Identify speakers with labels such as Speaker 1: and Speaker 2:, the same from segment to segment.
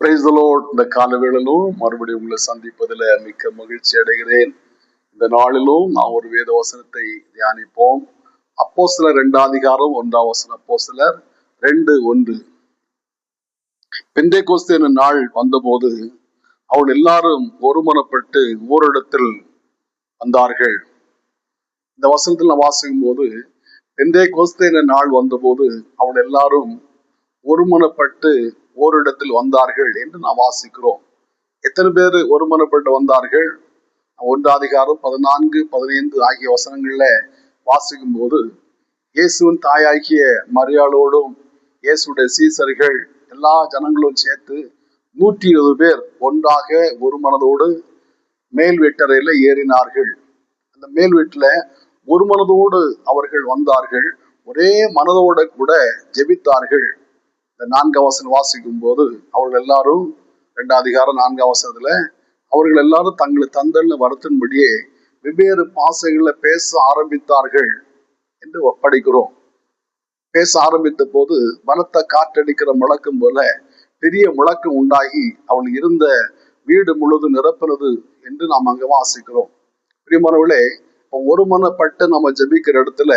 Speaker 1: Praise the Lord. இந்த காலவேளையிலும் மறுபடியும் உங்களை சந்திப்பதில் மிக்க மகிழ்ச்சி அடைகிறேன். இந்த நாளிலும் நாம் ஒரு வேத வசனத்தை தியானிப்போம். அப்போஸ்தலர் 2:1 அப்போஸ்தலர் 2:1. பெந்தேகோஸ்து என்னும் நாள் வந்தபோது அவள் எல்லாரும் ஒருமனப்பட்டு ஓரிடத்தில் வந்தார்கள். இந்த வசனத்தில் நான் வாசிக்கும் போது பெந்தேகோஸ்து என்னும் நாள் வந்தபோது அவள் எல்லாரும் ஒருமனப்பட்டு ஓரிடத்தில் வந்தார்கள் என்று நாம் வாசிக்கிறோம். எத்தனை பேர் ஒருமனப்பட்டு வந்தார்கள்? 1:14-15 ஆகிய வசனங்கள்ல வாசிக்கும் போது இயேசுவின் தாயாகிய மரியாளோடும் இயேசுடைய சீசர்கள் எல்லா ஜனங்களும் சேர்த்து 120 பேர் ஒன்றாக ஒரு மனதோடு மேல் வீட்டறையில ஏறினார்கள். அந்த மேல் வீட்டுல ஒரு மனதோடு அவர்கள் வந்தார்கள். ஒரே மனதோட கூட ஜெபித்தார்கள். இந்த 4ஆம் வசனம் வாசிக்கும் போது அவர்கள் எல்லாரும் 2:4 அவர்கள் எல்லாரும் தங்களை தந்தல்னு வருத்தின்படியே வெவ்வேறு பாசைகள்ல பேச ஆரம்பித்தார்கள் என்று படிக்கிறோம். பேச ஆரம்பித்த போது பலத்த காற்றடிக்கிற முழக்கம் போல பெரிய முழக்கம் உண்டாகி அவள் இருந்த வீடு முழுதும் நிரப்பினது என்று நாம் அங்க வாசிக்கிறோம். பிரியமானவர்களே, ஒருமனப்பட்டு நம்ம ஜெபிக்கிற இடத்துல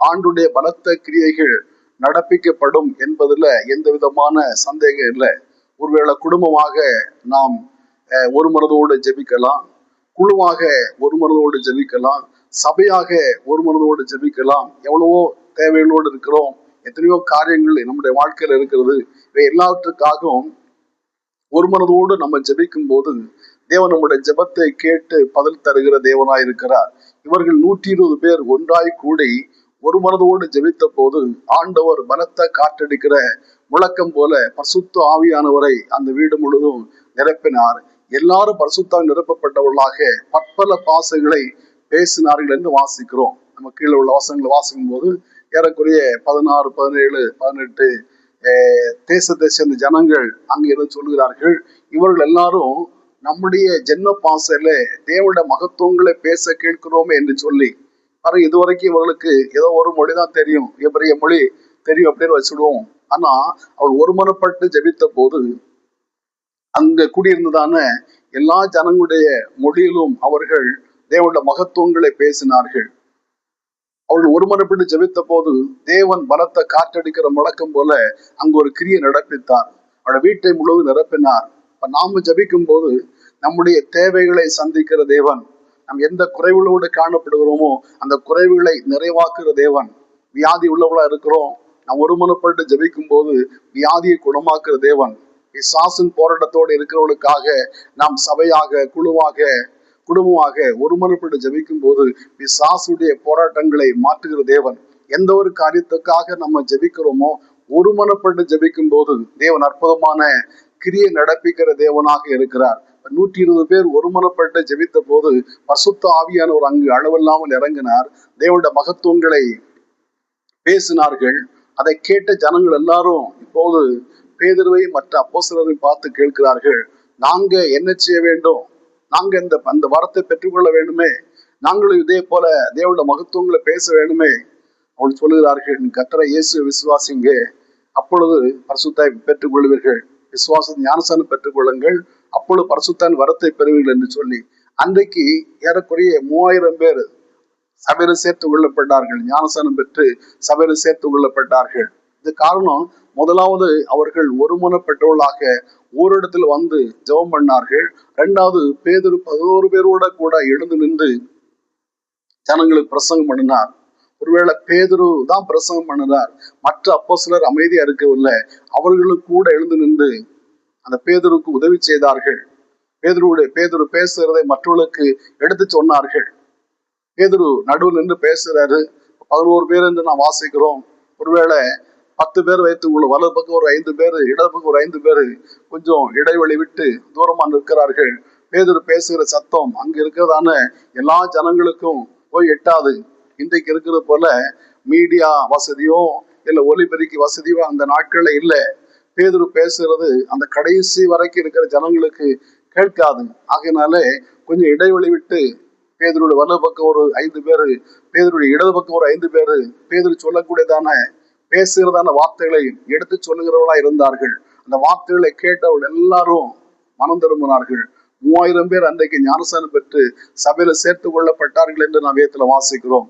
Speaker 1: ஆண்டுடைய பலத்த கிரியைகள் நடப்பிக்கப்படும் என்பதுல எந்த விதமான சந்தேகம் இல்லை. ஒருவேளை குடும்பமாக நாம் ஒரு மனதோடு ஜெபிக்கலாம், குழுவாக ஒரு மனதோடு ஜெபிக்கலாம், சபையாக ஒரு மனதோடு ஜெபிக்கலாம். எவ்வளவோ தேவைகளோடு இருக்கிறோம், எத்தனையோ காரியங்கள் நம்முடைய வாழ்க்கையில இருக்கிறது. இவை எல்லாவற்றுக்காகவும் ஒரு மனதோடு நம்ம ஜெபிக்கும் போது தேவன் நம்முடைய ஜெபத்தை கேட்டு பதில் தருகிற தேவனாய் இருக்கிறார். இவர்கள் 120 பேர் ஒன்றாய் கூடி ஒரு மனதோடு ஜெபித்த போது ஆண்டவர் பலத்த காற்றடிக்கிற முழக்கம் போல பரிசுத்த ஆவியானவரை அந்த வீடு முழுதும் நிரப்பினார். எல்லாரும் பரிசுத்தால் நிரப்பப்பட்டவர்களாக பற்பல பாசைகளை பேசினார்கள் என்று வாசிக்கிறோம். நம்ம கீழே உள்ள வசனங்களை வாசிக்கும் போது ஏறக்குறைய 16, 17, 18 தேசத்தை சேர்ந்த ஜனங்கள் அங்கே இருந்து சொல்கிறார்கள். இவர்கள் எல்லாரும் நம்முடைய ஜென்ம பாசையில தேவனுடைய மகத்துவங்களை பேச கேட்கிறோமே என்று சொல்லி இதுவரைக்கும் இவர்களுக்கு ஏதோ ஒரு மொழிதான் தெரியும், எபிரிய மொழி தெரியும் அப்படின்னு வச்சுடுவோம். ஆனா அவள் ஒருமனப்பட்டு ஜெபித்த போது அங்க கூடியிருந்ததான எல்லா ஜனங்களுடைய மொழியிலும் அவர்கள் தேவனுடைய மகத்துவங்களை பேசினார்கள். அவர்கள் ஒருமனப்பட்டு ஜெபித்த போது தேவன் பலத்த காற்றடிக்கிற முழக்கம் போல அங்கு ஒரு கிரியை நடப்பித்தார். அவருடைய வீட்டை முழுவதும் நிரப்பினார். நாம ஜெபிக்கும் போது நம்முடைய தேவைகளை சந்திக்கிற தேவன், நாம் எந்த குறைவுகளோடு காணப்படுகிறோமோ அந்த குறைவுகளை நிறைவாக்குற தேவன். வியாதி உள்ளவர்களா இருக்கிறோம், நாம் ஒருமனப்பட்டு ஜெபிக்கும் போது வியாதியை குணமாக்குற தேவன். பிசாசின் போராட்டத்தோடு இருக்கிறவர்களுக்காக நாம் சபையாக குடும்பமாக ஒருமனப்பட்டு ஜெபிக்கும் போது பிசாசுடைய போராட்டங்களை மாற்றுகிற தேவன். எந்த ஒரு காரியத்துக்காக நம்ம ஜெபிக்கிறோமோ ஒருமனப்பட்டு ஜெபிக்கும் போது தேவன் அற்புதமான கிரியை நடப்பிக்கிற தேவனாக இருக்கிறார். 120 பேர் ஒருமனப்பட்டு ஜெபித்த போது பரிசுத்த ஆவியானவர் அங்கு அளவில்லாமல் இறங்கினார். தேவனுடைய மகத்துவங்களை பேசினார்கள். அதை கேட்ட ஜனங்கள் எல்லாரும் இப்போது பேதுருவை மற்ற அப்போஸ்தலரை பார்த்து கேட்கிறார்கள், நாங்க என்ன செய்ய வேண்டும்? நாங்க அந்த வரத்தை பெற்றுக்கொள்ள வேண்டுமே, நாங்களும் இதே போல தேவனுடைய மகத்துவங்களை பேச வேண்டுமே. அவள் சொல்லுகிறார்கள், கர்த்தரை இயேசு விசுவாசிங்க, அப்பொழுது பரிசுத்தாய் பெற்றுக்கொள்வீர்கள். விசுவாசம் ஞானஸ்நானம் பெற்றுக்கொள்ளுங்கள், அப்பொழுது பரிசுத்தான் வரத்தை பெறுவீர்கள் என்று சொல்லி அன்றைக்கு ஏறக்குறைய 3000 பேர் சபையில சேர்த்து கொள்ளப்பட்டார்கள். ஞானஸ்நானம் பெற்று சபையில சேர்த்து கொள்ளப்பட்டார்கள். இது காரணம், முதலாவது அவர்கள் ஒருமனப்பட்டவர்களாக ஓரிடத்தில் வந்து ஜெபம் பண்ணார்கள். 2வது பேதுரு 11 பேரோட கூட எழுந்து நின்று ஜனங்களுக்கு பிரசங்கம் பண்ணினார். ஒருவேளை பேதுரு தான் பிரசங்கம் பண்ணினார், மற்ற அப்போஸ்தலர் அமைதியா இருக்கவில்லை. அவர்களும் கூட எழுந்து நின்று அந்த பேதுருக்கு உதவி செய்தார்கள். பேதுரு பேசுகிறதை மற்றவர்களுக்கு எடுத்து சொன்னார்கள். பேதுரு நடுவில் நின்று பேசுறாரு. 11 பேர் என்று நான் வாசிக்கிறோம். ஒருவேளை 10 பேர் வைத்து உள்ள வலது பக்கம் ஒரு 5 பேர், இடது பக்கம் ஒரு 5 பேர் கொஞ்சம் இடைவெளி விட்டு தூரமா நிற்கிறார்கள். பேதுரு பேசுகிற சத்தம் அங்க இருக்கிறதான எல்லா ஜனங்களுக்கும் போய் எட்டாது. இன்றைக்கு இருக்கிறது போல மீடியா வசதியோ இல்ல ஒலிபெருக்கி வசதியோ அந்த நாட்கள்ல இல்லை. பேதுரு பேசுறது அந்த கடைசி வரைக்கும் இருக்கிற ஜனங்களுக்கு கேட்காது. ஆகையினாலே கொஞ்சம் இடைவெளி விட்டு பேதுருடைய வலது பக்கம் ஒரு 5 பேரு, பேதுருடைய இடது பக்கம் ஒரு 5 பேரு பேதுரு சொல்லக்கூடியதான பேசுகிறதான வார்த்தைகளை எடுத்து சொல்லுகிறவர்களா இருந்தார்கள். அந்த வார்த்தைகளை கேட்டவர்கள் எல்லாரும் மனம் திரும்பினார்கள். 3000 பேர் அன்றைக்கு ஞானஸ்நானம் பெற்று சபையில சேர்த்து கொள்ளப்பட்டார்கள் என்று நாம் வேதத்துல வாசிக்கிறோம்.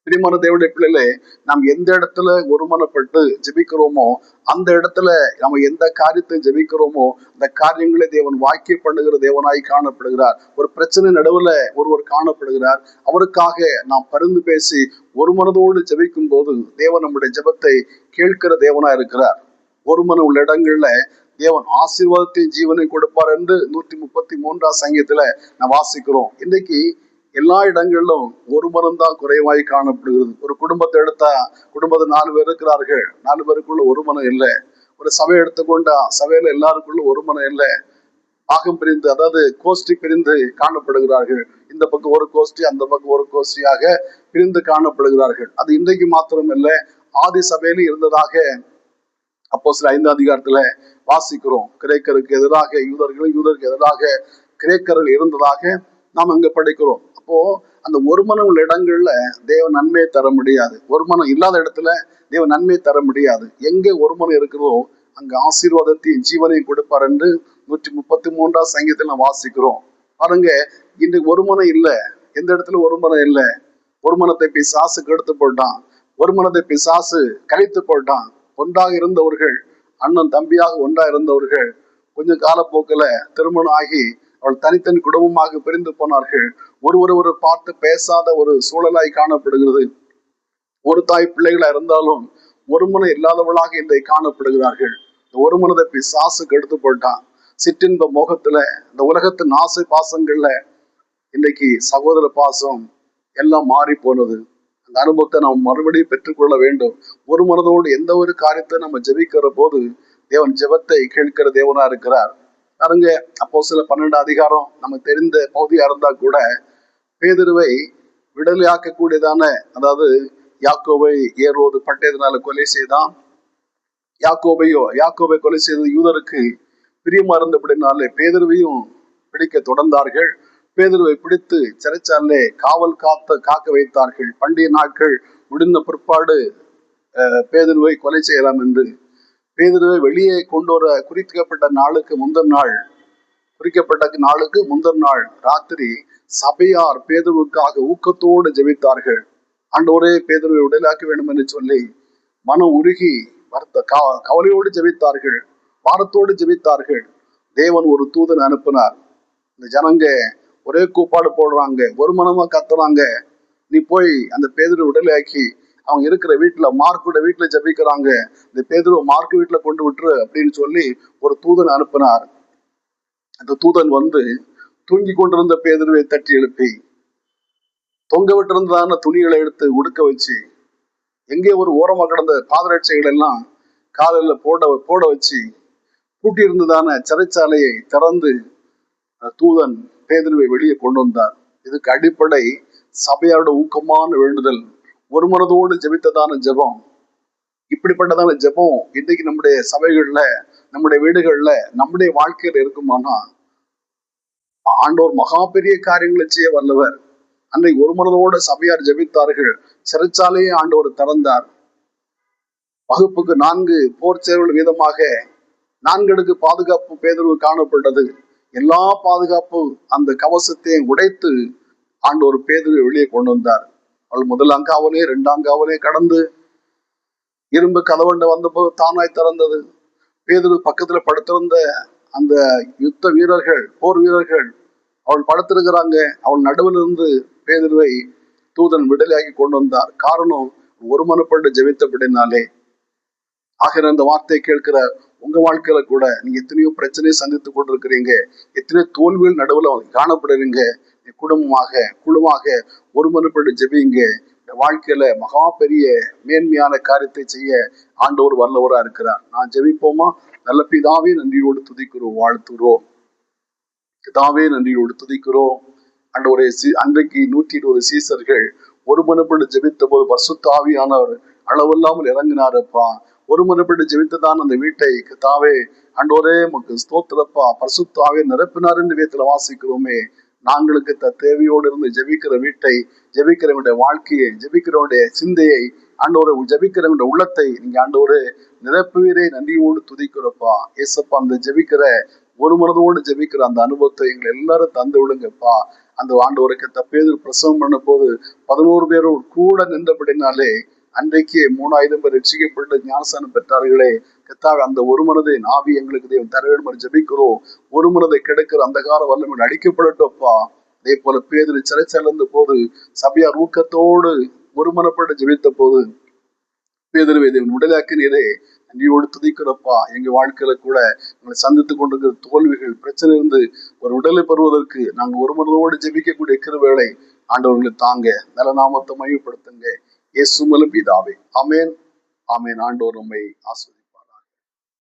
Speaker 1: பிரியமான தேவனுடைய பிள்ளைகளே, நாம் எந்த இடத்துல ஒருமனப்பட்டு ஜெபிக்கிறோமோ அந்த இடத்துல நம்ம எந்த காரியத்தை ஜெபிக்கிறோமோ அந்த காரியங்களை தேவன் வாக்கிய பண்ணுகிற தேவனாய் காணப்படுகிறார். ஒரு பிரச்சனை நடுவுல ஒருவர் காணப்படுகிறார், அவருக்காக நாம் பரிந்து பேசி ஒரு மனதோடு ஜெபிக்கும் போது தேவன் நம்முடைய ஜெபத்தை கேட்கிற தேவனா இருக்கிறார். ஒரு மன உள்ள இடங்கள்ல தேவன் ஆசீர்வாதத்தை ஜீவனை கொடுப்பார் என்று 133ஆம் சங்கீதத்துல நான் வாசிக்கிறோம். இன்னைக்கு எல்லா இடங்களிலும் ஒரு மனம் தான் குறைவாய் காணப்படுகிறது. ஒரு குடும்பத்தை எடுத்தா குடும்பத்தில் 4 பேர் இருக்கிறார்கள், 4 பேருக்குள்ள ஒரு மனம் இல்லை. ஒரு சபையை எடுத்துக்கொண்டா சபையில எல்லாருக்குள்ள ஒரு மனம் இல்லை. பாகம் பிரிந்து, அதாவது கோஷ்டி பிரிந்து காணப்படுகிறார்கள். இந்த பக்கம் ஒரு கோஷ்டி, அந்த பக்கம் ஒரு கோஷ்டியாக பிரிந்து காணப்படுகிறார்கள். அது இன்றைக்கு மாத்திரம் இல்லை, ஆதி சபையில இருந்ததாக அப்போஸ்தலர் 5ஆம் அதிகாரத்துல வாசிக்கிறோம். கிரேக்கருக்கு எதிராக யூதர்களும் யூதருக்கு எதிராக கிரேக்கர்கள் இருந்ததாக நாம் அங்க படிக்கிறோம். அப்போ அந்த ஒரு மனம் உள்ள இடங்கள்ல தேவ நன்மையை தர முடியாது. ஒரு மனம் இல்லாத இடத்துல தேவ நன்மையை தர முடியாது. எங்கே ஒரு மனம் இருக்கிறதோ அங்க ஆசீர்வாதத்தையும் ஜீவனையும் கொடுப்பார் என்று 133ஆம் சங்கீதத்தில் நாம் வாசிக்கிறோம். பாருங்க, இன்றைக்கு ஒரு மனம் இல்லை. எந்த இடத்துல ஒரு மனம் இல்லை. ஒரு மனத்தை பிசாசு கெடுத்து போட்டான், ஒரு மனத்தை பிசாசு கழித்து போட்டான். ஒன்றாக இருந்தவர்கள், அண்ணன் தம்பியாக ஒன்றாக இருந்தவர்கள் கொஞ்சம் காலப்போக்கில் திருமணம் ஆகி அவள் தனித்தனி குடும்பமாக பிரிந்து போனார்கள். ஒருவர் பார்த்து பேசாத ஒரு சூழலாய் காணப்படுகிறது. ஒரு தாய் பிள்ளைகளா இருந்தாலும் ஒரு மனம் இல்லாதவளாக இன்றைக்கு காணப்படுகிறார்கள். இந்த ஒரு மனதை பிசாசு கெடுத்து போட்டான். சிற்றின்ப மோகத்துல, இந்த உலகத்தின் ஆசை பாசங்கள்ல இன்றைக்கு சகோதர பாசம் எல்லாம் மாறி போனது. அந்த அனுபவத்தை நாம் மறுபடியும் பெற்றுக்கொள்ள வேண்டும். ஒரு மனதோடு எந்த ஒரு காரியத்தை நம்ம ஜெபிக்கிற போது தேவன் ஜெபத்தை கேட்கிற தேவனா இருக்கிறார். பாருங்க, அப்போஸ்தலர் 12ஆம் அதிகாரம் நமக்கு தெரிந்த பகுதியா இருந்தா கூட பேதுருவை விடுதலையாக்கக்கூடியதான, அதாவது யாக்கோபை ஏரோது பட்டயத்தினால கொலை செய்தான். யாக்கோபை கொலை செய்த யூதருக்கு பிரியமா இருந்தபடினாலே பேதுருவையும் பிடிக்க தொடர்ந்தார்கள். பேதுருவை பிடித்து சிறைச்சாலே காவல் காக்க வைத்தார்கள். பண்டிகை நாட்கள் முடிந்த பிற்பாடு பேதுருவை கொலை செய்யலாம் என்று பேதுருவை வெளியே கொண்டு வர குறிக்கப்பட்ட நாளுக்கு முந்தின நாள் ராத்திரி சபையார் பேதுருவுக்காக ஊக்கத்தோடு ஜெபித்தார்கள். ஆண்டவரே, பேதுருவை விடுதலையாக்க வேண்டும் என்று சொல்லி மனம் உருகி கவலையோடு ஜெபித்தார்கள், பாரத்தோடு ஜெபித்தார்கள். தேவன் ஒரு தூதன் அனுப்பினார். இந்த ஜனங்க ஒரே கூப்பாடு போடுறாங்க, ஒரு மனமா கத்துறாங்க, நீ போய் அந்த பேதுருவை விடுதலையாக்கி அவங்க இருக்கிற வீட்டுல, மார்க்கோட வீட்டுல ஜெபிக்கிறாங்க, இந்த பேதுருவை மார்க் வீட்டுல கொண்டு விட்டுரு அப்படின்னு சொல்லி ஒரு தூதன் அனுப்பினார். அந்த தூதன் வந்து தூங்கி கொண்டிருந்த பேதுருவை தட்டி எழுப்பி தொங்க விட்டிருந்ததான துணிகளை எடுத்து உடுக்க வச்சு, எங்கே ஒரு ஓரமா கிடந்த பாதரட்சைகள் எல்லாம் காலையில போட வச்சு பூட்டி இருந்ததான சிறைச்சாலையை திறந்து தூதன் பேதுருவை வெளியே கொண்டு வந்தார். இதுக்கு அடிப்படை சபையோட ஊக்கமான வேண்டுதல், ஒரு மனதோடு ஜெபித்ததான ஜெபம். இப்படிப்பட்டதான ஜெபம் இன்னைக்கு நம்முடைய சபைகள்ல, நம்முடைய வீடுகள்ல, நம்முடைய வாழ்க்கையில இருக்குமானா ஆண்டவர் மகா பெரிய காரியங்களை செய்ய வல்லவர். அன்றைக்கு ஒரு மனதோடு சபையார் ஜெபித்தார்கள். சிறைச்சாலையை ஆண்டவர் திறந்தார். வகுப்புக்கு 4 போர் சேவல் வீதமாக 4 அடுக்கு பாதுகாப்பு பேதுருவு காணப்பட்டது. எல்லா பாதுகாப்பு அந்த கவசத்தை உடைத்து ஆண்டவர் பேதுருவை வெளியே கொண்டு வந்தார். அவள் முதலாம் காவலே 2ஆம் காவலே கடந்து இரும்பு கதவண்ட வந்தபோது தானாய் திறந்தது. பேதுரு பக்கத்துல படுத்திருந்த அந்த யுத்த வீரர்கள், போர் வீரர்கள் அவள் படுத்திருக்கிறாங்க. அவள் நடுவில் இருந்து பேதுருவை தூதன் விடுதலையாக்கி கொண்டு வந்தார். காரணம், ஒரு மனப்பட்டு ஜெபித்தபடினாலே. ஆகிற அந்த வார்த்தையை கேட்கிற உங்க வாழ்க்கையில கூட நீங்க எத்தனையோ பிரச்சனையை சந்தித்து கொண்டிருக்கிறீங்க, எத்தனையோ தோல்விகள் நடுவில் காணப்படுறீங்க. குழுவாக ஒரு மனப்பட்டு ஜெபிங்க. வாழ்க்கையில மகா பெரிய மேன்மையான காரியத்தை செய்ய ஆண்டவர் வல்லவரா இருக்கிறார். நான் ஜெபிப்போமா? நல்ல பிதாவே, நன்றியோடு துதிக்கிறோம், வாழ்த்துறோம். பிதாவே, நன்றியோடு துதிக்கிறோம். ஆண்டவரே, அன்றைக்கு 120 சீசர்கள் ஒரு மனப்பட்டு ஜெபித்த போது பரிசுத்த ஆவியானவர் அளவில்லாமல் இறங்கினாரப்பா. ஒரு மனப்பட்டு ஜெபித்ததான் அந்த வீட்டை கர்த்தாவே ஆண்டவரே உமக்கு ஸ்தோத்திரப்பா, பரிசுத்த ஆவியை நிரப்பினார் என்று வேதத்துல வாசிக்கிறோமே. நாங்களுக்கு தேவையோடு இருந்து ஜெபிக்கிற வீட்டை, ஜெபிக்கிறவனுடைய வாழ்க்கையை, ஜெபிக்கிறவனுடைய சிந்தையை, ஆண்டவரை ஜெபிக்கிறவனுடைய உள்ளத்தை நீங்க ஆண்டவரே நிரப்புவீரே. நன்றியோடு துதிக்கிறப்பா. ஏசப்பா, அந்த ஜெபிக்கிற ஒரு மனதோடு ஜெபிக்கிற அந்த அனுபவத்தை எங்களை எல்லாரும் தந்து விடுங்கப்பா. அந்த ஆண்டவருக்கு பேதுரு பிரசவம் பண்ண போது 11 பேரும் கூட நின்றபடினாலே அன்றைக்கு 3000 பேர் ரட்சிக்கப்பட்டு ஞானஸ்நானம் பெற்றார்களே. கர்த்தாவே, அந்த ஒரு மனதை ஆவி எங்களுக்கு தேவன் தர வேண்டும் என்று ஜெபிக்கிறோம். ஒரு மனதை கெடுக்கிற அந்தகார வல்லமை அடிக்கப்படட்டோப்பா. அதே போல பேதுரு சிறைச்சாலையில இருந்த போது சபையார் ஊக்கத்தோடு ஒருமனப்பட்டு ஜெபித்த போது பேதுருவை தேவன் விடுதலையாக்கினீரே. நன்றியோடு துதிக்கிறப்பா. எங்க வாழ்க்கையில கூட எங்களை சந்தித்துக் கொண்டிருக்கிற தோல்விகள், பிரச்சனை இருந்து ஒரு விடுதலை பெறுவதற்கு நாங்கள் ஒரு மனதோடு ஜெபிக்கக்கூடிய கிருபைகளை ஆண்டவர்களை தாங்க, நல்ல நாமத்தை மையப்படுத்துங்க. இயேசு மூலம் பிதாவே. ஆமென், ஆமென். ஆண்டவர் உம்மை ஆசீர்வதிப்பார்.